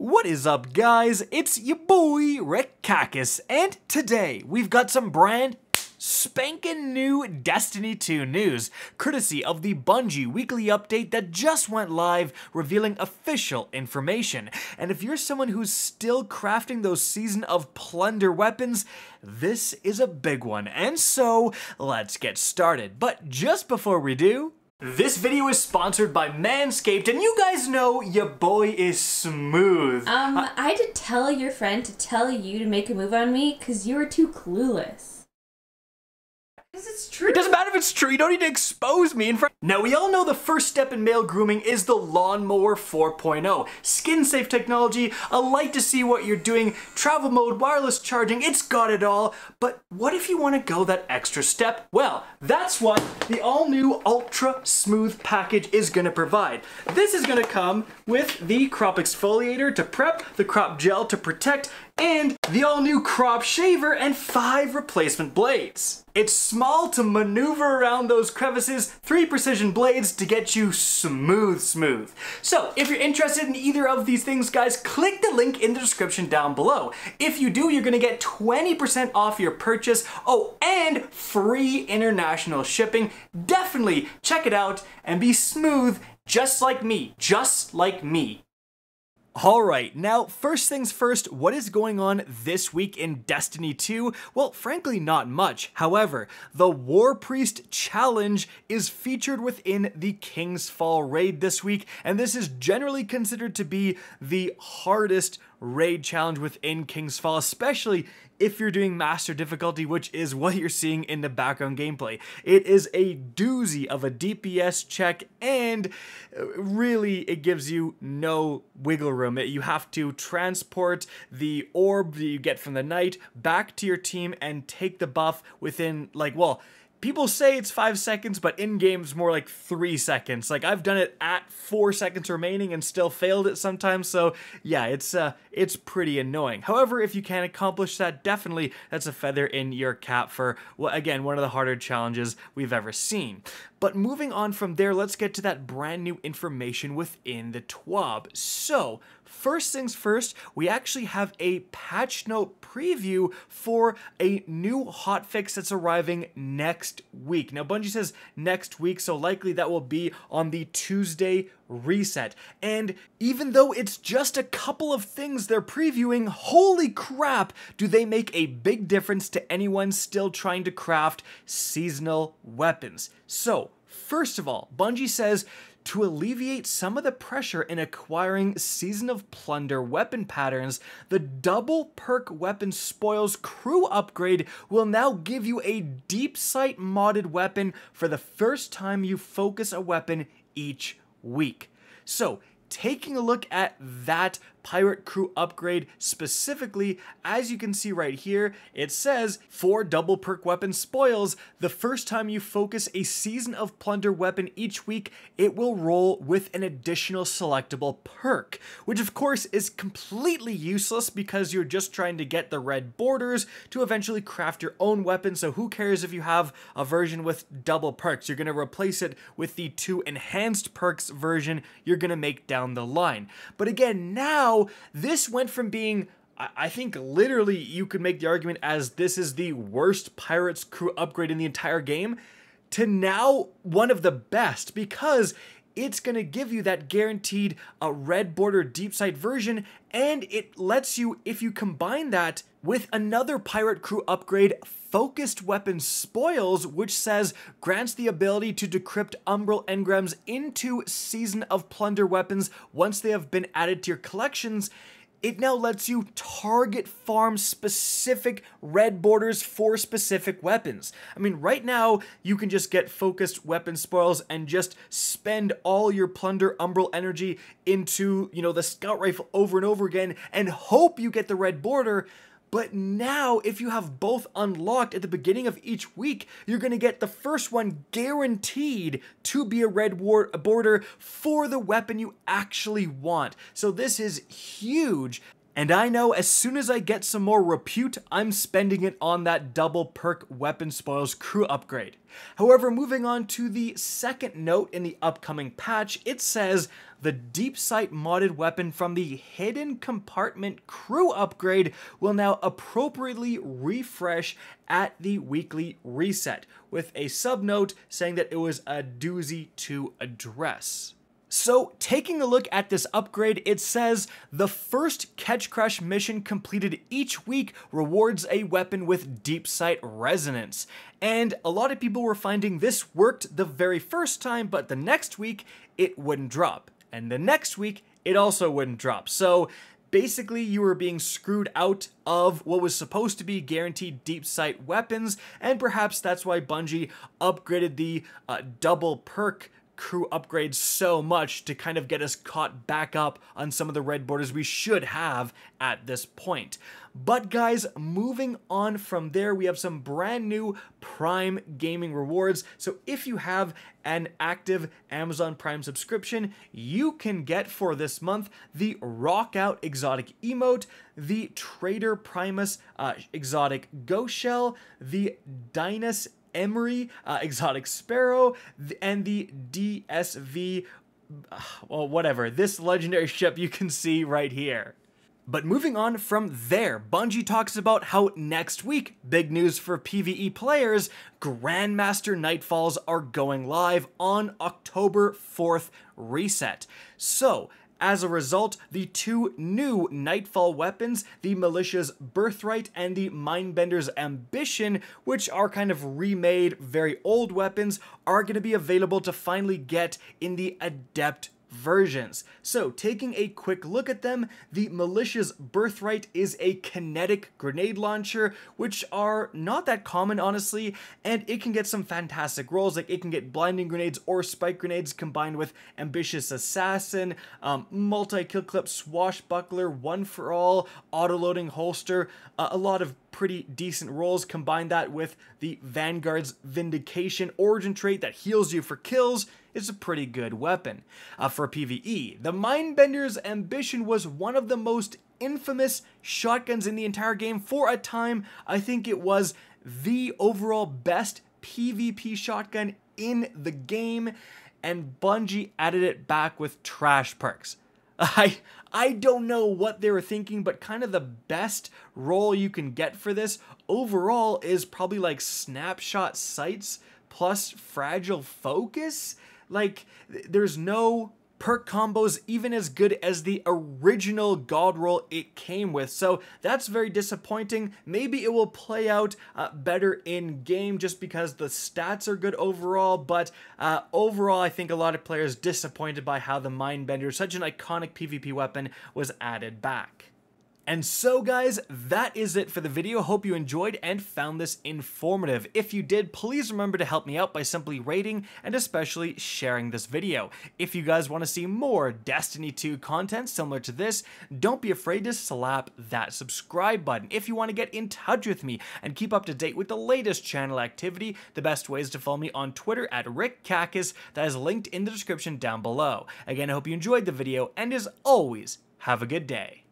What is up, guys? It's your boy Rekakis, and today we've got some brand spanking new Destiny 2 news, courtesy of the Bungie weekly update that just went live, revealing official information. And if you're someone who's still crafting those Season of Plunder weapons, this is a big one. And so, let's get started. But just before we do, this video is sponsored by Manscaped, and you guys know your boy is smooth. I had to tell your friend to tell you to make a move on me because you were too clueless. Because it's true. It doesn't matter if it's true, you don't need to expose me in front. Now, we all know the first step in male grooming is the Lawnmower 4.0. Skin-safe technology, a light to see what you're doing, travel mode, wireless charging, it's got it all. But what if you want to go that extra step? Well, that's what the all-new Ultra Smooth package is going to provide. This is going to come with the crop exfoliator to prep, the crop gel to protect, and the all-new crop shaver and 5 replacement blades. It's small to maneuver around those crevices, 3 precision blades to get you smooth. So, if you're interested in either of these things, guys, click the link in the description down below. If you do, you're gonna get 20% off your purchase. Oh, and free international shipping. Definitely check it out and be smooth just like me. Alright, now first things first, what is going on this week in Destiny 2? Well, frankly not much. However, the War Priest Challenge is featured within the King's Fall raid this week, and this is generally considered to be the hardest raid challenge within King's Fall, especially if you're doing master difficulty, which is what you're seeing in the background gameplay. It is a doozy of a DPS check, and really it gives you no wiggle room. You have to transport the orb that you get from the knight back to your team and take the buff within, like, well, people say it's 5 seconds, but in-game it's more like 3 seconds. Like, I've done it at 4 seconds remaining and still failed it sometimes, so yeah, it's pretty annoying. However, if you can accomplish that, definitely that's a feather in your cap for, well, again, one of the harder challenges we've ever seen. But moving on from there, let's get to that brand new information within the TWAB. So, first things first, we actually have a patch note preview for a new hotfix that's arriving next week. Now, Bungie says next week, so likely that will be on the Tuesday reset. And even though it's just a couple of things they're previewing, holy crap, do they make a big difference to anyone still trying to craft seasonal weapons. So, first of all, Bungie says to alleviate some of the pressure in acquiring Season of Plunder weapon patterns, the double perk weapon spoils crew upgrade will now give you a deep sight modded weapon for the first time you focus a weapon each week. So, taking a look at that pirate crew upgrade specifically, as you can see right here, it says for double perk weapon spoils, the first time you focus a Season of Plunder weapon each week, it will roll with an additional selectable perk, which of course is completely useless because you're just trying to get the red borders to eventually craft your own weapon. So who cares if you have a version with double perks? You're going to replace it with the 2 enhanced perks version you're going to make down the line. But again, now this went from being, I think literally you could make the argument as this is the worst Pirates crew upgrade in the entire game, to now one of the best, because it's going to give you that guaranteed red border deep sight version, and it lets you, if you combine that with another pirate crew upgrade, Focused Weapon Spoils, which says grants the ability to decrypt umbral engrams into Season of Plunder weapons once they have been added to your collections. It now lets you target farm specific red borders for specific weapons. I mean, right now, you can just get Focused Weapon Spoils and just spend all your Plunder Umbral energy into, you know, the Scout Rifle over and over again and hope you get the red border. But now, if you have both unlocked at the beginning of each week, you're going to get the first one guaranteed to be a red border for the weapon you actually want. So this is huge. And I know as soon as I get some more repute, I'm spending it on that double perk weapon spoils crew upgrade. However, moving on to the second note in the upcoming patch, it says the deep sight modded weapon from the hidden compartment crew upgrade will now appropriately refresh at the weekly reset, with a subnote saying that it was a doozy to address. So, taking a look at this upgrade, it says the first Ketchcrash mission completed each week rewards a weapon with deep sight resonance. And a lot of people were finding this worked the very first time, but the next week it wouldn't drop. And the next week it also wouldn't drop. So, basically, you were being screwed out of what was supposed to be guaranteed deep sight weapons, and perhaps that's why Bungie upgraded the double perk crew upgrades so much to kind of get us caught back up on some of the red borders we should have at this point. But guys, moving on from there, we have some brand new Prime gaming rewards. So if you have an active Amazon Prime subscription, you can get for this month the Rock Out exotic emote, the Trader Primus exotic ghost shell, the Dinas Emery exotic sparrow, and the DSV, well, whatever, this legendary ship you can see right here. But moving on from there, Bungie talks about how next week, big news for PvE players, Grandmaster Nightfalls are going live on October 4th reset. So, as a result, the two new Nightfall weapons, the Militia's Birthright and the Mindbender's Ambition, which are kind of remade, very old weapons, are going to be available to finally get in the Adept versions. So, taking a quick look at them, the Militia's Birthright is a kinetic grenade launcher, which are not that common, honestly, and it can get some fantastic rolls. Like, it can get blinding grenades or spike grenades combined with Ambitious Assassin, multi-kill clip swashbuckler, one for all, auto-loading holster, a lot of pretty decent rolls. Combine that with the Vanguard's Vindication origin trait that heals you for kills. Is a pretty good weapon. For PvE, the Mindbender's Ambition was one of the most infamous shotguns in the entire game for a time. I think it was the overall best PvP shotgun in the game, and Bungie added it back with trash perks. I don't know what they were thinking, but kind of the best roll you can get for this overall is probably like snapshot sights plus fragile focus. Like, there's no perk combos even as good as the original god roll it came with, so that's very disappointing. Maybe it will play out better in game just because the stats are good overall, but overall I think a lot of players disappointed by how the Mindbender, such an iconic PvP weapon, was added back. And so guys, that is it for the video. Hope you enjoyed and found this informative. If you did, please remember to help me out by simply rating and especially sharing this video. If you guys want to see more Destiny 2 content similar to this, don't be afraid to slap that subscribe button. If you want to get in touch with me and keep up to date with the latest channel activity, the best way is to follow me on Twitter at RickCacus, that is linked in the description down below. Again, I hope you enjoyed the video, and as always, have a good day.